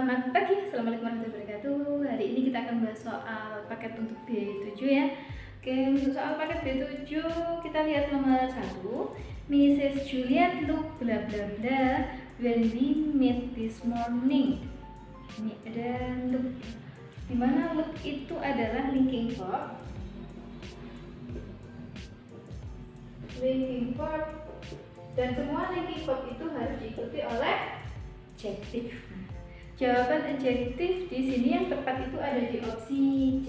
Selamat pagi, assalamualaikum warahmatullahi wabarakatuh. Hari ini kita akan bahas soal paket untuk B7 ya. Oke, untuk soal paket B7 kita lihat nomor 1. Mrs. Juliet look bla bla bla when we meet this morning. Ini ada look, dimana look itu adalah linking verb. Dan semua linking verb itu harus diikuti oleh adjektif. Jawaban adjektif di sini yang tepat itu ada di opsi C,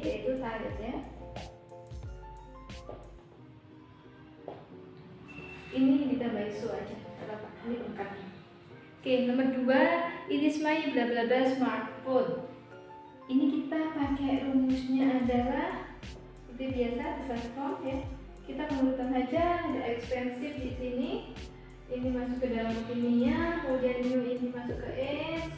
yaitu tired ya. Ini ditambahin so aja, apa ini lengkapnya. Oke, nomor 2, it is my bla bla bla smartphone. Ini kita pakai rumusnya adalah seperti biasa, smartphone ya. Kita mengurutkan saja, ada expensive di sini. Ini masuk ke dalam kimia, kemudian new ini masuk ke S,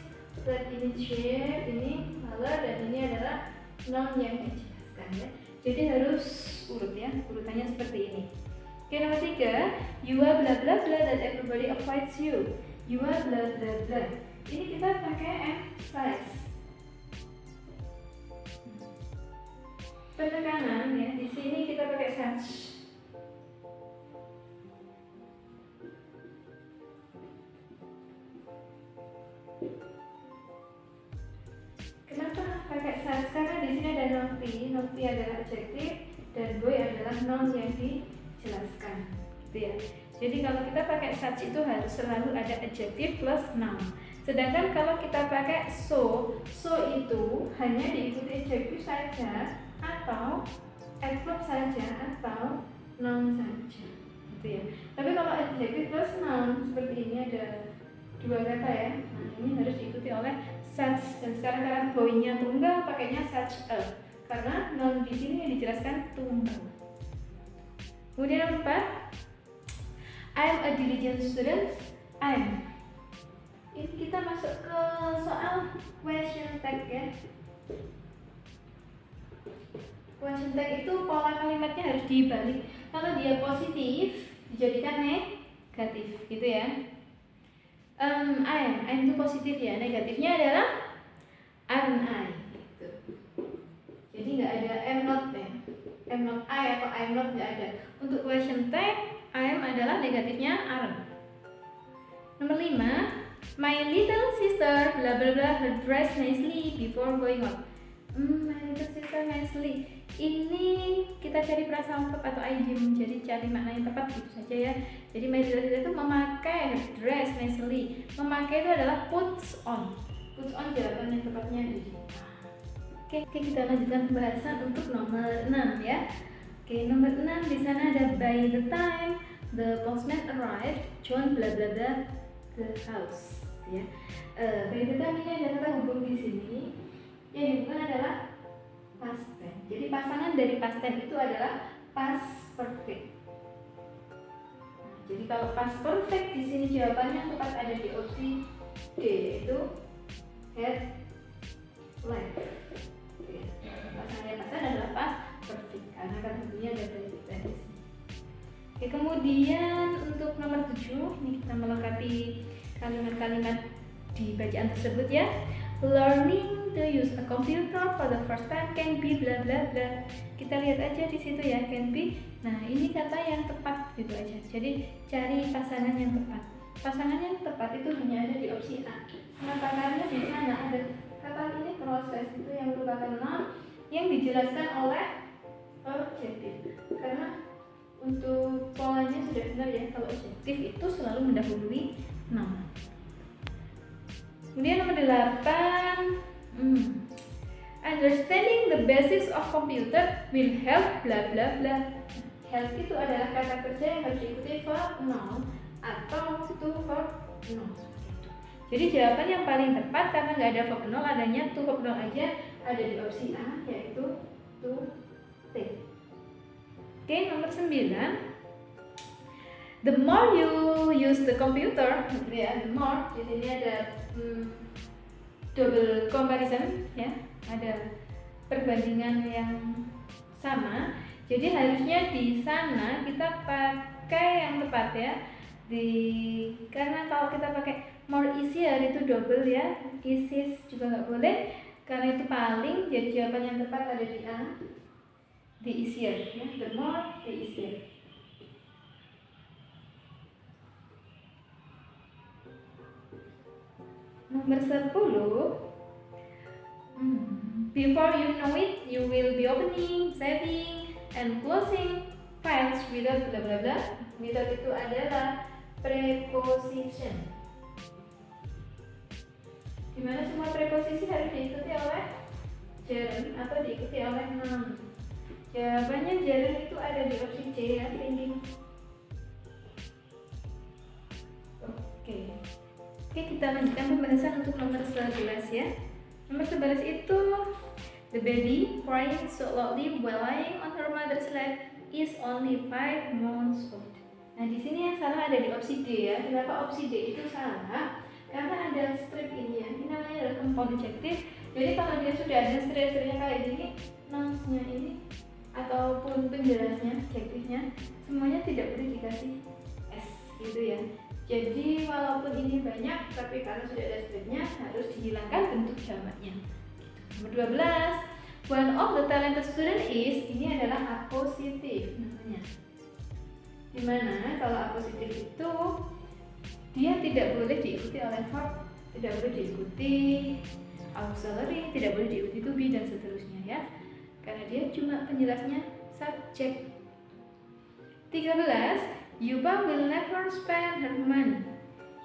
flat ini shape, ini color, dan ini adalah noun yang dijelaskan ya. Jadi harus urut ya, urutannya seperti ini. Oke, nomor 3, you are bla bla bla that everybody avoids you. You are bla bla bla. Ini kita pakai emphasize. Penekanan ya, di sini kita pakai such. Kenapa pakai such? Karena di sini ada not be adalah adjektif dan boy adalah noun yang dijelaskan, gitu ya. Jadi kalau kita pakai such itu harus selalu ada adjektif plus noun. Sedangkan kalau kita pakai so itu hanya diikuti adjektif saja atau adverb saja atau noun saja, gitu ya. Tapi kalau adjektif plus noun seperti ini ada dua kata ya. Nah, ini harus diikuti oleh such, dan sekarang karena boy-nya tunggal pakainya such a, karena noun di sini yang dijelaskan tunggal. Kemudian nomor 4, I'm a diligent student. Ini kita masuk ke soal question tag ya. Question tag itu pola kalimatnya harus dibalik. Kalau dia positif dijadikan negatif, gitu ya. I'm itu positif ya, negatifnya adalah aren't I gitu. Jadi nggak ada am not ya, am not I atau I'm not nggak ada. Untuk question tag I'm adalah negatifnya aren't. Nomor 5, my little sister bla bla bla her dress nicely before going out. My little sister nicely. Ini kita cari prasangka atau idiom, jadi cari makna yang tepat gitu saja ya. Jadi my little sister itu memakai dress nicely. Memakai itu adalah puts on. Puts on jawaban yang tepatnya di sini. Oke, kita lanjutkan pembahasan untuk nomor 6 ya. Oke, nomor 6 di sana ada by the time the postman arrived, John bla bla bla the house ya. By the time ini ada kata hubung di sini. Yang dihubungkan adalah past tense. Jadi pasangan dari past tense itu adalah past perfect. Nah, jadi kalau past perfect di sini jawabannya tepat ada di opsi D, yaitu had left. Ya. Pasangannya past tense adalah past perfect karena kan tentunya ada dari di sini. Oke, kemudian untuk nomor 7 ini kita melengkapi kalimat-kalimat di bacaan tersebut ya. Learning to use a computer for the first time can be bla bla bla. Kita lihat aja di situ ya, can be. Nah, ini kata yang tepat gitu aja. Jadi cari pasangan yang tepat. Pasangan yang tepat itu hanya ada di opsi A. Kenapa? Karena di sana ada kata ini proses itu yang merupakan noun yang dijelaskan oleh adjektif. Karena untuk polanya sudah benar ya, kalau adjektif itu selalu mendahului noun. Kemudian nomor 8, understanding the basics of computer will help bla bla bla. Help itu adalah kata kerja yang harus diikuti verb noun atau to verb noun. Jadi jawaban yang paling tepat karena nggak ada verb noun, adanya to verb noun aja, ada di opsi A, yaitu to take. Oke, nomor 9. The more you use the computer, ya, the more di sini ada double comparison ya, ada perbandingan yang sama. Jadi harusnya di sana kita pakai yang tepat ya. Karena kalau kita pakai more easier itu double ya, easiest juga nggak boleh karena itu paling, jadi jawaban yang tepat ada di A, the easier ya, the more the easier. Nomor 10, before you know it, you will be opening, saving, and closing files without bla bla bla. Without itu adalah preposition, dimana semua preposisi harus diikuti oleh gerund atau diikuti oleh noun. Jawabannya gerund itu ada di opsi C ya, thinking. Oke, kita lanjutkan pembahasan untuk nomor 11 ya. Nomor 11 itu the baby crying so loudly while lying on her mother's lap is only 5 months old. Nah, di sini yang salah ada di opsi D ya. Kenapa opsi D itu salah? Karena ada strip ini ya. Ini namanya adalah compound adjective. Jadi kalau dia sudah ada strip-stripnya kayak gini, nouns-nya ini ataupun penjelasnya, adjektifnya, semuanya tidak boleh dikasih S gitu ya. Jadi walaupun ini banyak, tapi karena sudah ada stripnya harus dihilangkan bentuk jamaknya. Nomor 12, one of the talented student is, ini adalah appositive namanya. Dimana kalau appositive itu dia tidak boleh diikuti oleh verb, tidak boleh diikuti auxiliary, tidak boleh diikuti to be dan seterusnya ya. Karena dia cuma penjelasnya subjek. 13, Yuba will never spend her money.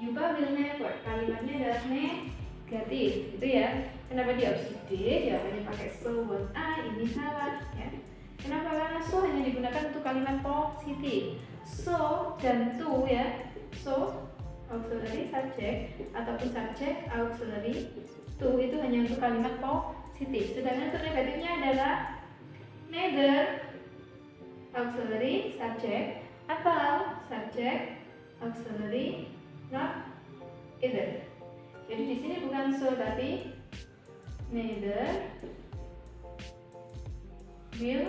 Yuba will never, kalimatnya adalah negatif, gitu ya. Kenapa di opsi D? Jawabannya pakai so, want I, ini salah ya. Kenapa? Karena so hanya digunakan untuk kalimat positif. So dan to ya. So auxiliary subject ataupun subject auxiliary, to itu hanya untuk kalimat positif. Sedangkan untuk negatifnya adalah neither auxiliary subject atau subject auxiliary not either. Jadi di sini bukan so tapi neither will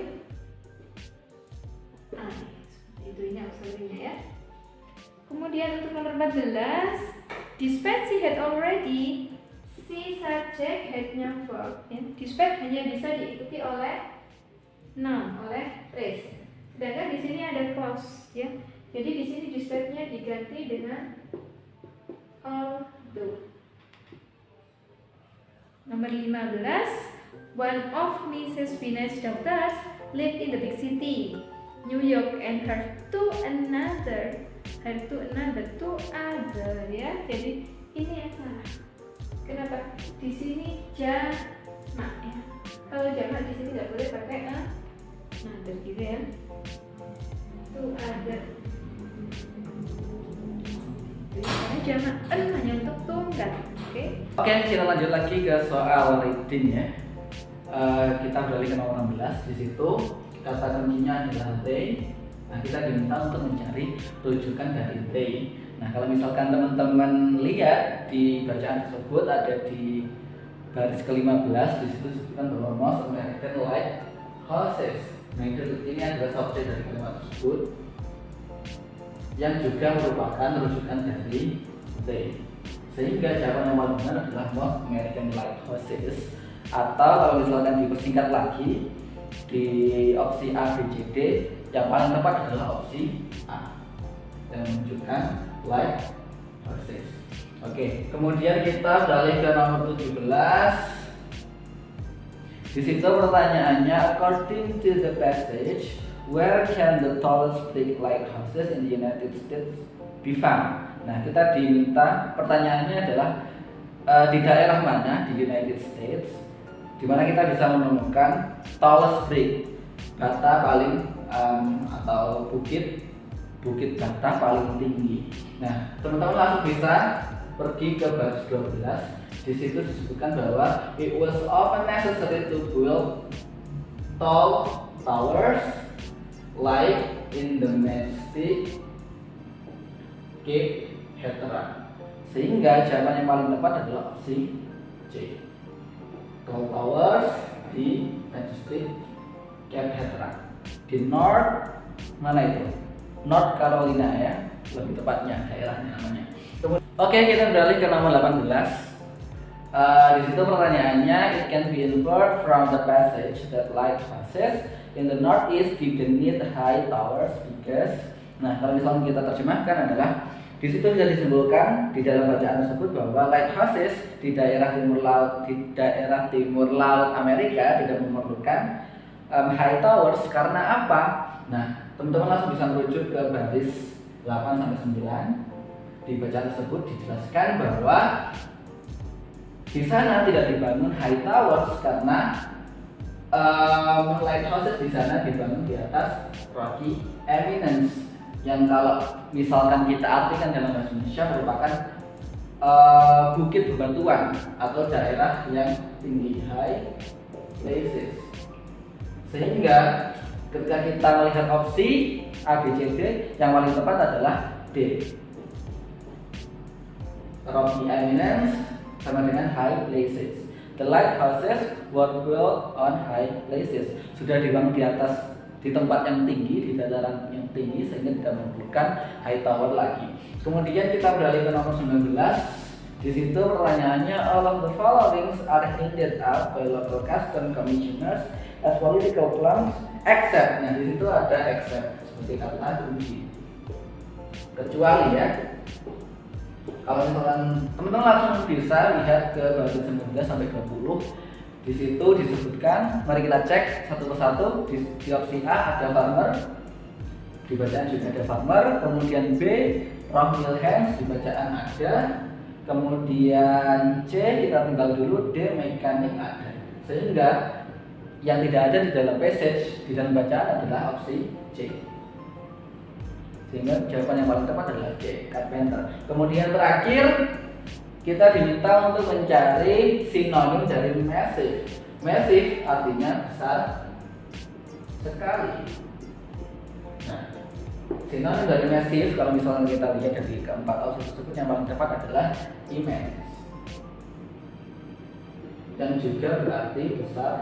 I. Seperti itu, ini auxiliary-nya ya. Kemudian untuk nomor 14, despite she had already, si subject had-nya verb ya. Despite hanya bisa diikuti oleh noun, oleh phrase. Sedangkan di sini ada clause ya. Jadi di sini despite-nya diganti dengan although. Nomor 15, one of Mrs. Vinay's daughters lived in the big city, New York, and her two other ya. Jadi ini yang salah. Kenapa? Di sini jamak ya. Kalau jamak di sini nggak boleh pakai another gitu ya. Two other. Karena jamak hanya untuk tunggal. Oke, kita lanjut lagi ke soal reading ya. Kita beralih ke nomor 16. Di situ kata kuncinya adalah they. Nah, kita diminta untuk mencari rujukan dari they. Nah, kalau misalkan teman-teman lihat di bacaan tersebut ada di baris ke-15, di situ disebutkan bahwa most American like horses. Nah, ini adalah subjek dari kalimat tersebut yang juga merupakan rujukan dari they. Sehingga jawaban yang paling benar adalah most American like horses. Atau kalau misalkan dipersingkat lagi di opsi A, B, C, D, yang paling tepat adalah opsi A yang menunjukkan like horses. Oke, kemudian kita beralih ke nomor 17. Di situ pertanyaannya, according to the passage, where can the tallest brick like houses in the United States be found? Nah, kita diminta, pertanyaannya adalah di daerah mana di United States di mana kita bisa menemukan tallest brick, bata paling atau bukit bata paling tinggi. Nah, teman-teman langsung bisa pergi ke baris 12. Di situ disebutkan bahwa it was often necessary to build tall towers like in the Majestic Cape Hatteras. Sehingga jawaban yang paling tepat adalah opsi C. Tall towers di Majestic Cape Hatteras. Di North mana itu? North Carolina ya. lebih tepatnya daerahnya namanya. Oke, kita beralih ke nomor 18. Di situ pertanyaannya, it can be inferred from the passage that lighthouses in the northeast didn't need high towers because. Nah, kalau misalnya kita terjemahkan adalah di situ bisa disimpulkan di dalam bacaan tersebut bahwa lighthouses di daerah timur laut Amerika tidak memerlukan high towers karena apa? Nah, teman-teman langsung bisa merujuk ke baris 8-9 di bacaan tersebut dijelaskan bahwa di sana tidak dibangun high towers karena lighthouses di sana dibangun di atas rocky eminence yang kalau misalkan kita artikan dalam bahasa Indonesia merupakan bukit bebatuan atau daerah yang tinggi, high places. Sehingga ketika kita melihat opsi A, B, C, D, yang paling tepat adalah D. Rocky eminence sama dengan high places. The lighthouses were built on high places. Sudah dibangun di atas, di tempat yang tinggi, di dataran yang tinggi, sehingga tidak memerlukan high tower lagi. Kemudian kita beralih ke nomor 19. Di situ pertanyaannya, all of the following are hinted at by local custom commissioners as political plans except. Nah, di situ ada except seperti kata kunci. Kecuali ya. Kalau misalkan teman-teman langsung bisa lihat ke baris 19 sampai 20. Di situ disebutkan, mari kita cek satu persatu. Di opsi A ada farmer, di bacaan juga ada farmer. Kemudian B, Rock Hands, di bacaan ada. Kemudian C, kita tinggal dulu. D, mechanic ada. Sehingga yang tidak ada di dalam passage, di dalam bacaan adalah opsi C. Sehingga jawaban yang paling tepat adalah C, carpenter. Kemudian terakhir kita diminta untuk mencari sinonim dari massive. Massive artinya besar sekali. Nah, sinonim dari massive kalau misalnya kita lihat dari keempat opsi tersebut yang paling tepat adalah immense. Dan juga berarti besar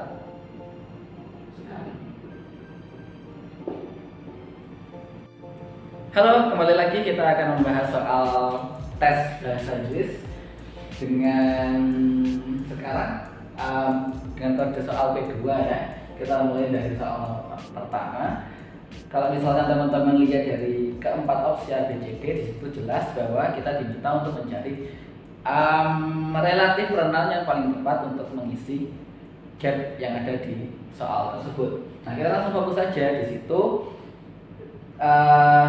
sekali. Halo, kembali lagi kita akan membahas soal tes bahasa Inggris dengan sekarang dengan kode soal P2 ya. Kita mulai dari soal pertama. Kalau misalnya teman-teman lihat dari keempat opsi A, B, C, D, di situ jelas bahwa kita diminta untuk mencari relatif pronoun yang paling tepat untuk mengisi gap yang ada di soal tersebut. Nah, kita langsung fokus saja di situ.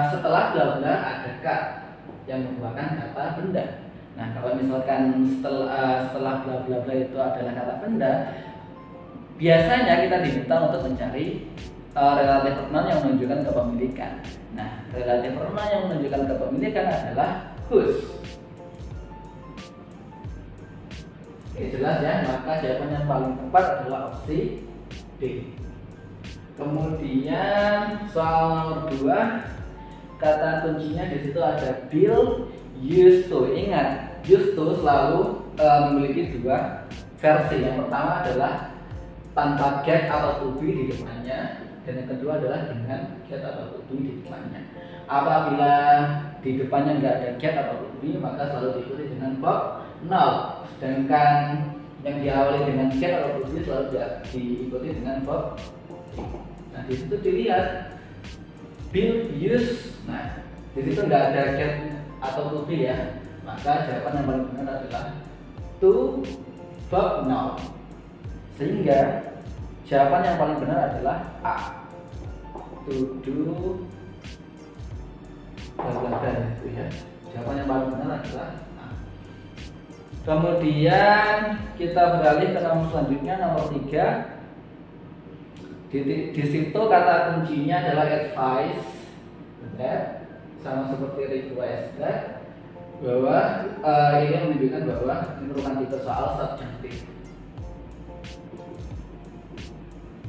Setelah bla bla ada cut yang merupakan kata benda. Nah, kalau misalkan setelah bla bla bla itu adalah kata benda, biasanya kita diminta untuk mencari relatif pronoun yang menunjukkan kepemilikan. Nah, relatif pronoun yang menunjukkan kepemilikan adalah whose. Oke, jelas ya, maka jawaban yang paling tepat adalah opsi D. Kemudian soal nomor 2, kata kuncinya di situ ada Bill used to. Ingat, used to selalu memiliki dua versi. Yang pertama adalah tanpa get atau to be di depannya, dan yang kedua adalah dengan get atau to be di depannya. Apabila di depannya nggak ada get atau to be, maka selalu diikuti dengan verb now. Sedangkan yang diawali dengan get atau to be selalu diikuti dengan verb. Nah, di situ dilihat Bill use. Nah, di situ nggak ada get atau to be ya. Maka jawaban yang paling benar adalah to verb now. Sehingga jawaban yang paling benar adalah A. To do bla itu ya. Jawaban yang paling benar adalah A. Kemudian kita beralih ke nomor selanjutnya, nomor 3. Di situ kata kuncinya adalah advice that, sama seperti request that, bahwa ini menunjukkan bahwa ini merupakan tipe soal subjunctive.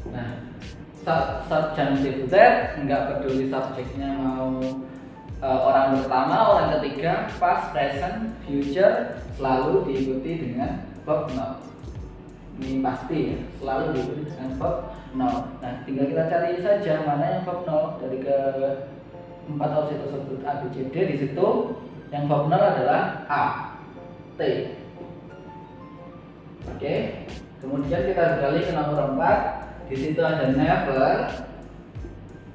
Nah, subjunctive that nggak peduli subjeknya mau orang pertama, orang ketiga, past, present, future, selalu diikuti dengan verb now. Ini pasti ya, selalu diikuti dengan verb now. Nah, tinggal kita cari saja mana yang verb now dari ke 4 opsi tersebut A, B, C, D, di situ yang jawab benar adalah A, T. Oke. Kemudian kita beralih ke nomor 4. Di situ ada never.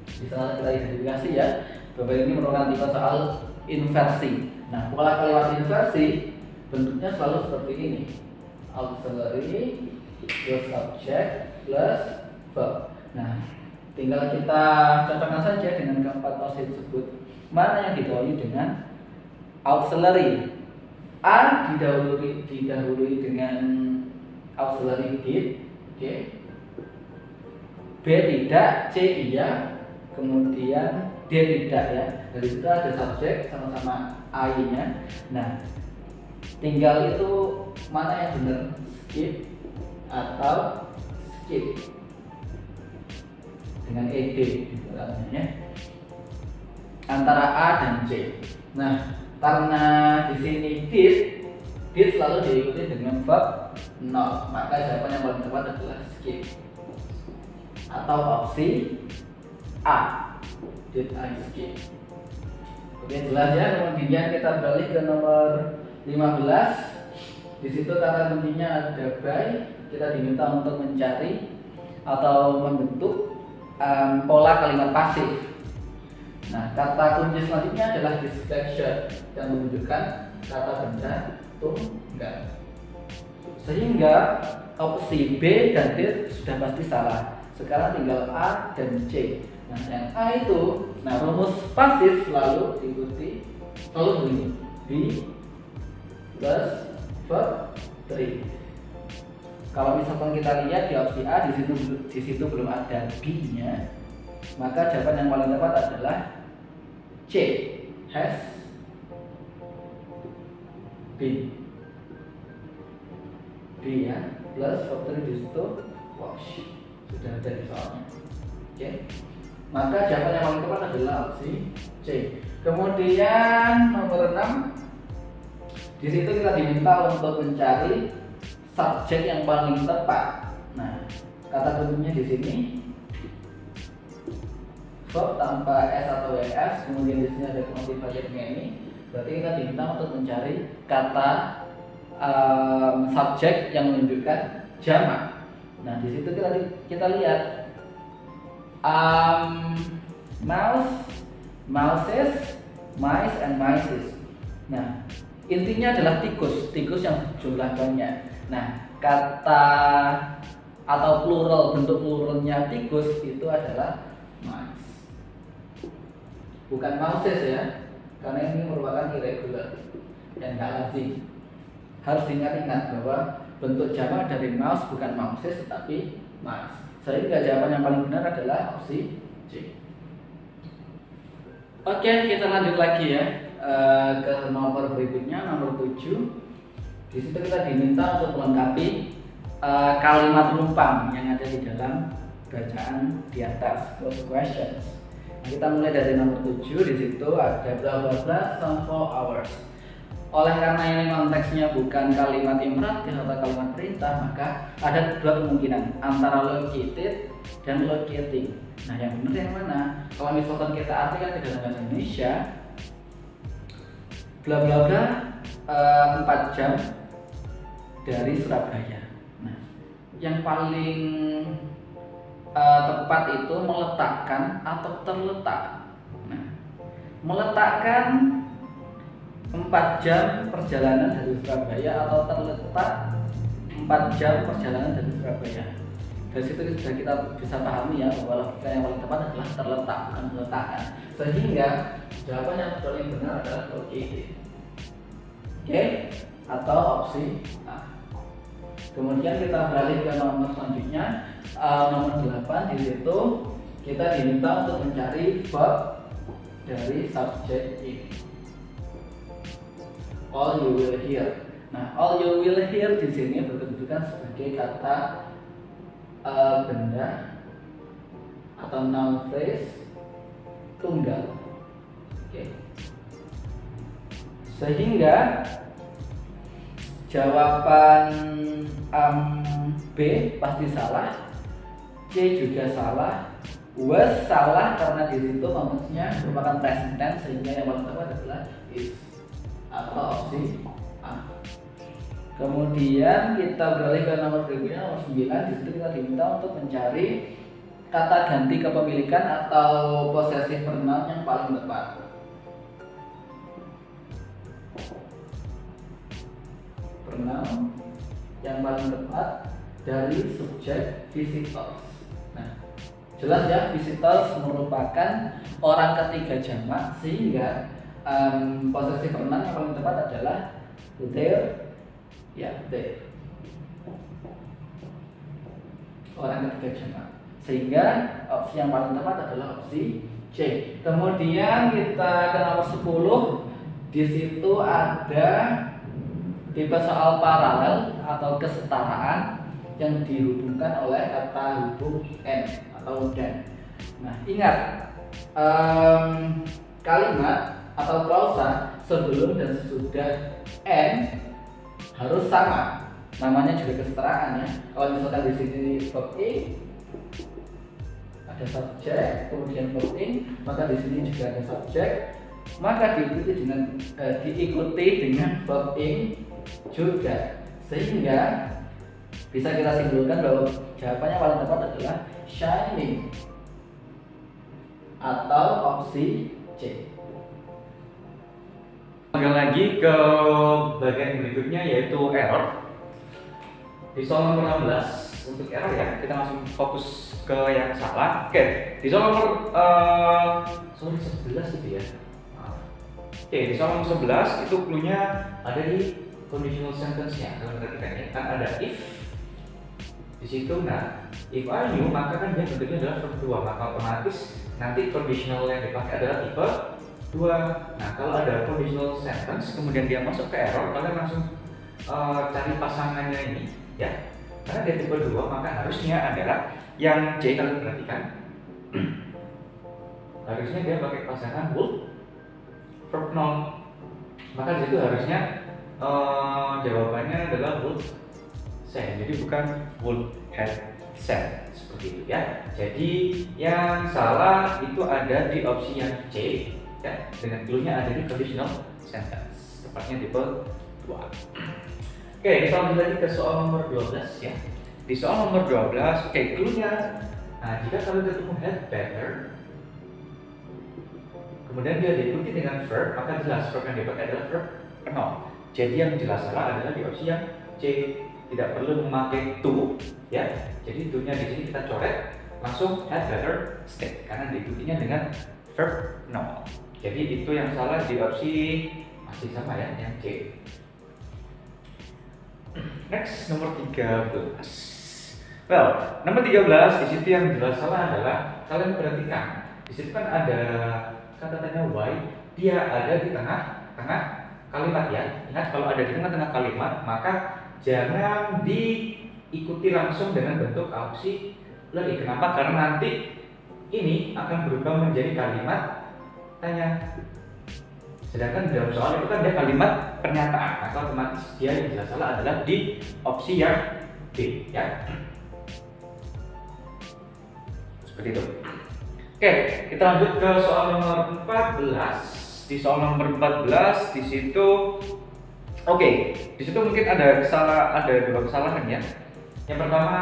Bisa kita identifikasi ya. Bahwa ini merupakan tipe soal inversi. Nah, pola kalimat inversi bentuknya selalu seperti ini. Auxiliary plus subject plus verb. Nah, tinggal kita cocokkan saja dengan keempat opsi tersebut. Mana yang didahului dengan auxiliary? A didahului dengan auxiliary did, oke. B tidak, C iya, kemudian D tidak ya. Dari situ ada subjek sama-sama I-nya. Nah, tinggal itu mana yang benar, skip atau skip dengan ed di belakangnya ya. Antara A dan C. Nah, karena di sini did selalu diikuti dengan verb not, maka jawaban yang paling tepat adalah skip atau opsi A, did I skip. Oke, jelas ya. Kemudian kita beralih ke nomor 15. Di situ kata kuncinya ada by. Kita diminta untuk mencari atau membentuk pola kalimat pasif. Nah, kata kunci selanjutnya adalah distraction yang menunjukkan kata benda tunggal. Sehingga opsi B dan D sudah pasti salah. Sekarang tinggal A dan C. Nah, yang A itu, nah rumus pasif selalu diikuti begini: B plus verb 3. Kalau misalkan kita lihat di opsi A, di situ belum ada B-nya, maka jawaban yang paling tepat adalah C, has been. B ya, plus verb 3 di situ wash. Sudah ada di soalnya. Oke. Maka jawaban yang paling tepat adalah opsi C. Kemudian nomor 6. Di situ kita diminta untuk mencari subjek yang paling tepat. Nah, kata kuncinya di sini verb tanpa s atau ws, kemudian di sini ada motivatornya ini. Berarti kita diminta untuk mencari kata subjek yang menunjukkan jamak. Nah, di situ kita lihat mouse, mouses, mice, and mices. Nah, intinya adalah tikus yang jumlah banyak. Nah, kata atau plural, bentuk pluralnya tikus itu adalah mice, bukan mouses ya, karena ini merupakan irregular dan nggak lazim. Harus diingat-ingat bahwa bentuk jamak dari mouse bukan mouses tetapi mice. Sehingga jawaban yang paling benar adalah opsi C. Oke, kita lanjut lagi ya ke nomor berikutnya, nomor 7. Di situ kita diminta untuk melengkapi kalimat rumpang yang ada di dalam bacaan di atas, close questions. Nah, kita mulai dari nomor 7. Di situ ada bla bla bla some 4 hours. Oleh karena ini konteksnya bukan kalimat imperatif atau kalimat perintah, maka ada dua kemungkinan antara located dan locating. Nah, yang benar yang mana? Kalau misalkan kita artikan ke dalam bahasa Indonesia, bla bla bla 4 jam dari Surabaya. Nah, yang paling tepat itu meletakkan atau terletak. Nah, meletakkan 4 jam perjalanan dari Surabaya atau terletak 4 jam perjalanan dari Surabaya. Dari situ sudah kita bisa pahami ya bahwa logika yang paling tepat adalah terletak, bukan meletakkan. Sehingga jawaban yang paling benar adalah located. Oke, atau opsi A. Kemudian kita beralih ke nomor selanjutnya, nomor 8. Di situ kita diminta untuk mencari verb dari subjek ini. All you will hear. Nah, all you will hear di sini berkedudukan sebagai kata benda atau noun phrase tunggal. Oke. Sehingga jawaban B pasti salah, C juga salah, Was salah karena di situ konteksnya merupakan present tense, sehingga yang paling tepat adalah is atau opsi A. Kemudian kita beralih ke nomor berikutnya, nomor 9. Di situ kita diminta untuk mencari kata ganti kepemilikan atau possessive pronoun yang paling tepat. Pronoun yang paling tepat dari subjek visitors. Nah, jelas ya, visitors merupakan orang ketiga jamak, sehingga possessive pronoun yang paling tepat adalah their, ya their, orang ketiga jamak, sehingga opsi yang paling tepat adalah opsi C. Kemudian kita ke nomor 10. Di situ ada tipe soal paralel atau kesetaraan yang dihubungkan oleh kata hubung and atau dan. Nah, ingat, kalimat atau klausa sebelum dan sesudah and harus sama. Namanya juga kesetaraan ya. Kalau misalkan di sini verb ing ada subjek, kemudian verb ing, maka di sini juga ada subjek, maka diikuti dengan verb ing juga, sehingga bisa kita simpulkan bahwa jawabannya paling tepat adalah shining atau opsi C. Kembali lagi ke bagian berikutnya, yaitu error. Di soal nomor 16 untuk error ya, kita langsung fokus ke yang salah. Oke, di soal nomor 11 itu ya. Oke, di soal nomor 11 itu clue-nya ada di conditional sentence-nya. Kalau perhatikan ya, kan ada if di situ. Nah, if I knew, maka kan dia bentuknya adalah verb 2, maka otomatis nanti conditional yang dipakai adalah tipe 2. Nah, kalau ada conditional sentence kemudian dia masuk ke error, kalian langsung cari pasangannya ini ya. Karena dia tipe 2, maka harusnya adalah yang C. Kalian perhatikan harusnya dia pakai pasangan would verb noun, maka di situ harusnya jawabannya adalah would say, jadi bukan would have said, seperti itu ya. Jadi yang salah itu ada di opsi yang C ya, dengan clue-nya ada di conditional sentence, tepatnya tipe 2. Oke, kita lanjut lagi ke soal nomor 12 ya. Di soal nomor 12, oke, clue-nya, nah jika kalian ketemu had better kemudian dia diikuti dengan verb, maka jelas verb yang dipakai adalah verb noun. Jadi yang jelas salah adalah di opsi yang C, tidak perlu memakai to ya. Jadi to-nya di sini kita coret, langsung had better stay karena diikutinya dengan verb noun. Jadi itu yang salah di opsi masih sama ya, yang C. Next, nomor 13. Well, nomor 13 di situ yang jelas salah adalah kalian perhatikan. Di situ kan ada kata tanya why, dia ada di tengah-tengah kalimat ya. Ingat, kalau ada di tengah-tengah kalimat maka jangan diikuti langsung dengan bentuk auxiliary. Kenapa? Karena nanti ini akan berubah menjadi kalimat tanya. Sedangkan dalam soal itu kan dia kalimat pernyataan, maka otomatis dia yang jelas salah adalah di opsi yang B ya. Seperti itu. Oke, kita lanjut ke soal nomor 14. Di soal nomor 14 di situ, oke, di situ mungkin ada dua kesalahan ya. Yang pertama,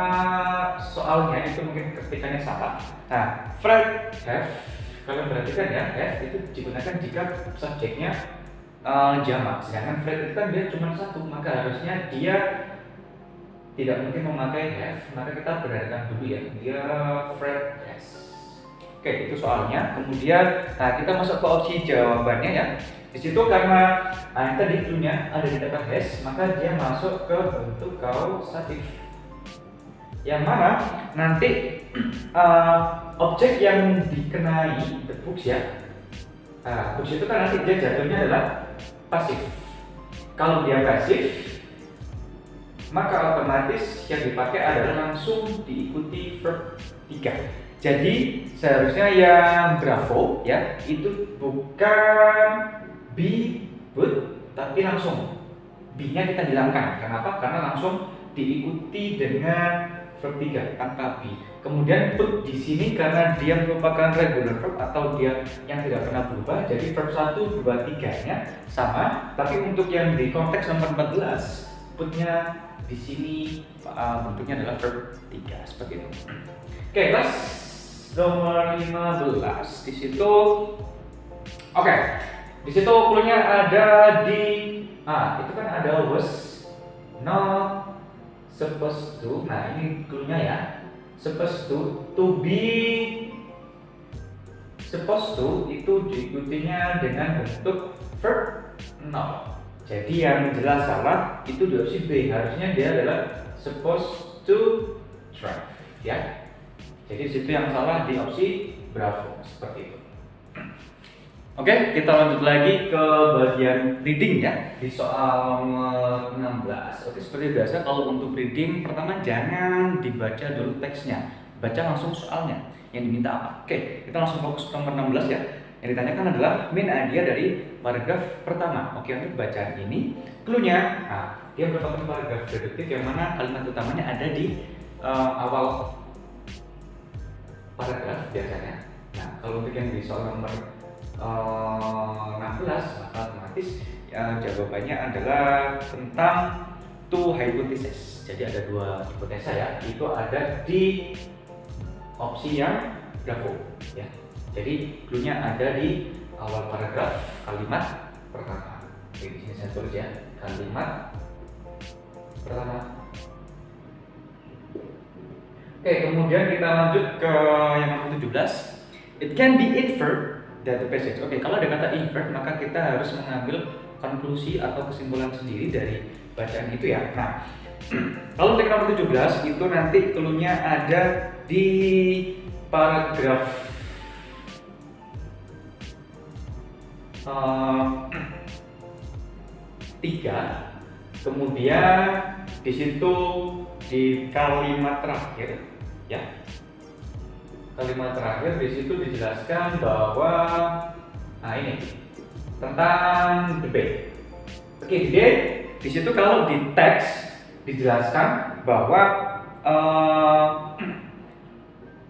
soalnya itu mungkin ketikanya salah. Nah, Fred have, kalian perhatikan ya, have itu digunakan jika subjeknya jamak. Sedangkan Fred itu kan dia cuma satu, maka harusnya dia tidak mungkin memakai have. Maka kita benarkan dulu ya, dia Fred has. Oke, itu soalnya. Kemudian, nah kita masuk ke opsi jawabannya ya. Di situ karena yang tadi clue-nya ada di kata has, maka dia masuk ke bentuk kausatif. Yang mana nanti objek yang dikenai the books ya. Books itu kan nanti dia jatuhnya adalah pasif. Kalau dia pasif, maka otomatis yang dipakai adalah langsung diikuti verb 3. Jadi seharusnya yang bravo ya itu bukan be would, tapi langsung B-nya kita hilangkan. Kenapa? Karena langsung diikuti dengan verb 3 tanpa be. Kemudian put di sini karena dia merupakan regular verb atau dia yang tidak pernah berubah, jadi verb 1, 2, 3-nya sama. Tapi untuk yang di konteks nomor 14, putnya di sini bentuknya adalah verb 3 seperti itu. Oke, kelas nomor 15 di situ. Oke, di situ clue-nya ada di itu kan ada was, not, supposed to. Nah, ini clue-nya ya. Supposed to be, supposed to itu diikutinya dengan bentuk verb not. Jadi yang jelas salah itu di opsi B, harusnya dia adalah supposed to drive ya. Jadi situ yang salah di opsi bravo seperti itu. Oke, kita lanjut lagi ke bagian reading ya di soal 16. Oke, seperti biasa kalau untuk reading pertama jangan dibaca dulu teksnya, baca langsung soalnya yang diminta apa. Oke, kita langsung fokus ke nomor 16 ya. Yang ditanyakan adalah main idea dari paragraf pertama. Oke, untuk bacaan ini clue-nya, dia merupakan paragraf deduktif yang mana kalimat utamanya ada di awal paragraf biasanya. Nah, kalau untuk yang di soal nomor 16 maka otomatis jawabannya adalah tentang two hypothesis. Jadi ada dua hipotesa ya, itu ada di opsi yang bravo ya. Jadi clue-nya ada di awal paragraf kalimat pertama. Oke, di sini saya tulis ya, kalimat pertama. Oke, kemudian kita lanjut ke yang nomor 17. It can be inferred that the passage. Oke, kalau ada kata inferred maka kita harus mengambil konklusi atau kesimpulan sendiri dari bacaan itu ya. Nah, kalau untuk nomor 17 itu nanti clue-nya ada di paragraf 3. Kemudian di situ di kalimat terakhir ya. Kalimat terakhir di situ dijelaskan bahwa ini tentang debate. Oke, debate di situ kalau di teks dijelaskan bahwa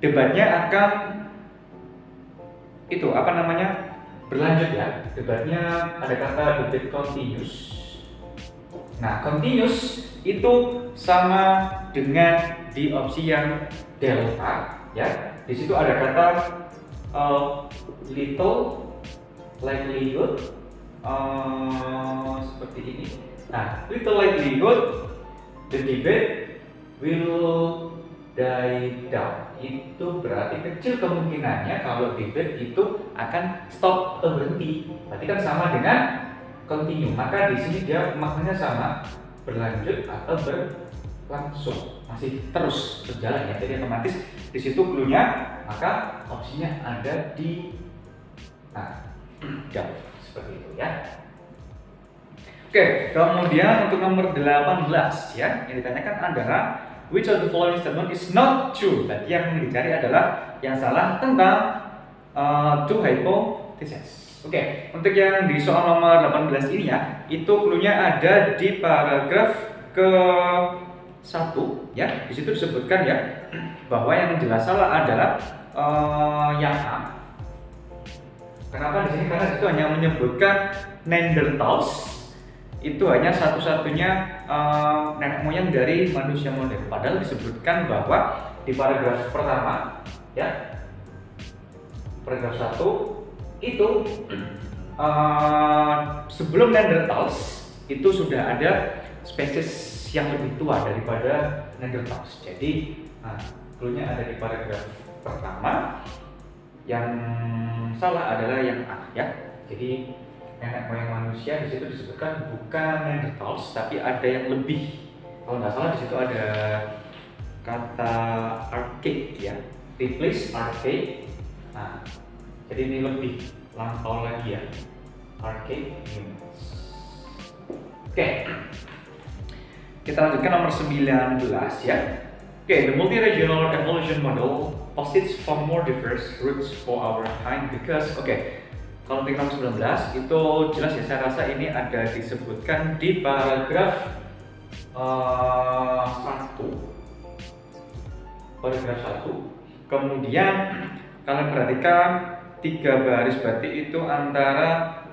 debatnya akan berlanjut ya. Debatnya ada kata debate continuous. Nah, continuous itu sama dengan di opsi yang delta ya. Di situ ada kata little likelihood seperti ini. Nah, little likelihood the debate will die down. Itu berarti kecil kemungkinannya kalau debate itu akan stop atau berhenti. Berarti kan sama dengan continue. Maka di sini dia maknanya sama, berlanjut atau berlangsung, masih terus berjalan ya. Jadi otomatis di situ clue-nya maka opsinya ada di jauh seperti itu ya. Oke, kemudian untuk nomor 18 ya, yang ditanyakan adalah which of the following statement is not true. Tadi yang dicari adalah yang salah tentang two hypothesis. Oke, untuk yang di soal nomor 18 ini ya, itu clue-nya ada di paragraf ke 1 ya. Di situ disebutkan ya bahwa yang jelas salah adalah yang A. Kenapa di sini? Karena itu hanya menyebutkan Neanderthals. Itu hanya satu-satunya nenek moyang dari manusia modern. Padahal disebutkan bahwa di paragraf pertama ya, paragraf 1 itu sebelum Neanderthals itu sudah ada spesies yang lebih tua daripada Neanderthals. Jadi clue-nya ada di paragraf pertama. Yang salah adalah yang A ya. Jadi nenek moyang manusia di situ disebutkan bukan Neanderthals, tapi ada yang lebih. Kalau nggak salah di situ ada kata archaic ya, replace archaic. Nah, jadi ini lebih lampau lagi ya, archaic humans. Oke, kita lanjutkan nomor 19 ya. Oke, the multi-regional evolution model posits from more diverse routes for our kind because kalau untuk nomor 19 itu jelas ya, saya rasa ini ada disebutkan di paragraf 1 paragraf 1. Kemudian kalian perhatikan 3 baris berarti itu antara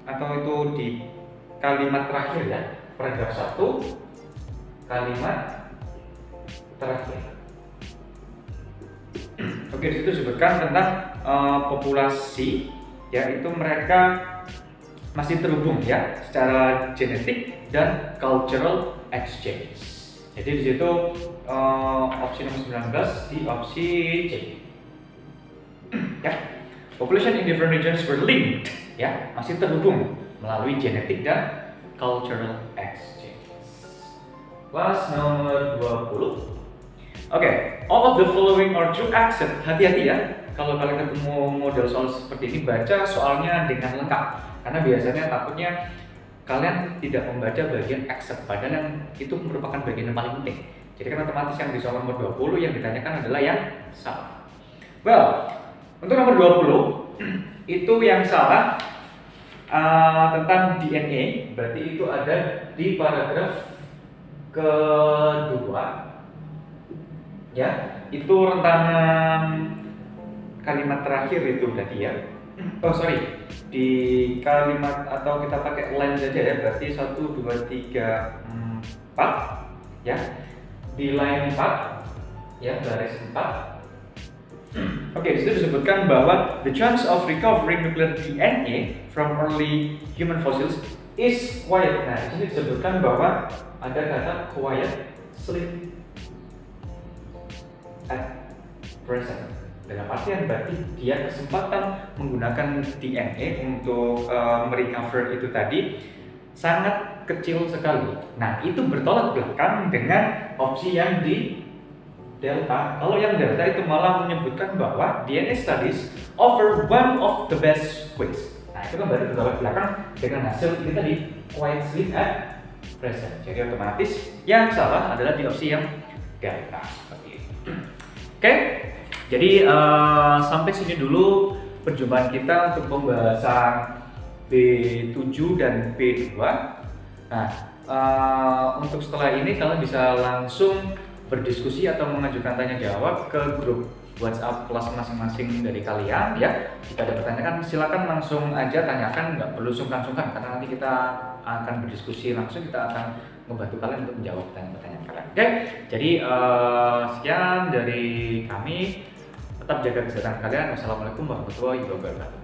atau itu di kalimat terakhir ya, paragraf 1 kalimat terakhir. Oke, di situ disebutkan tentang populasi, yaitu mereka masih terhubung ya secara genetik dan cultural exchange. Jadi di situ opsi nomor 19 di opsi C. Ya, population in different regions were linked, ya, masih terhubung melalui genetik dan cultural exchange. Kelas nomor 20. Oke, all of the following are true except, hati-hati ya, kalau kalian ketemu model soal seperti ini, baca soalnya dengan lengkap. Karena biasanya takutnya kalian tidak membaca bagian except, padahal yang itu merupakan bagian yang paling penting. Jadi kan otomatis yang di soal nomor 20 yang ditanyakan adalah yang salah. Well, untuk nomor 20 itu yang salah tentang DNA, berarti itu ada di paragraf kedua. Ya, itu rentangan kalimat terakhir itu berarti ya. Oh sorry, di kalimat atau kita pakai line saja ya, berarti 1, 2, 3, 4 ya. Di line 4 ya, baris 4. Oke, disitu disebutkan bahwa the chance of recovering nuclear DNA from early human fossils is quiet. Nah, di sini disebutkan bahwa ada kata quiet sleep at present. Dalam artian berarti dia kesempatan menggunakan DNA untuk merecover itu tadi sangat kecil sekali. Nah, itu bertolak belakang dengan opsi yang di Delta. Kalau yang Delta itu malah menyebutkan bahwa DNA studies offer one of the best ways. Nah, itu kan berarti bertolak belakang dengan hasil ini tadi, quiet sleep at present. Jadi otomatis yang salah adalah di opsi yang Delta seperti itu. Oke, jadi sampai sini dulu perjumpaan kita untuk pembahasan B7 dan B2. Nah, untuk setelah ini kalian bisa langsung berdiskusi atau mengajukan tanya jawab ke grup WhatsApp kelas masing-masing dari kalian ya. Jika ada pertanyaan silakan langsung aja tanyakan, nggak perlu sungkan-sungkan karena nanti kita akan berdiskusi langsung, kita akan membantu kalian untuk menjawab pertanyaan-pertanyaan kalian. Oke, jadi sekian dari kami. Tetap jaga kesehatan kalian. Wassalamualaikum warahmatullahi wabarakatuh.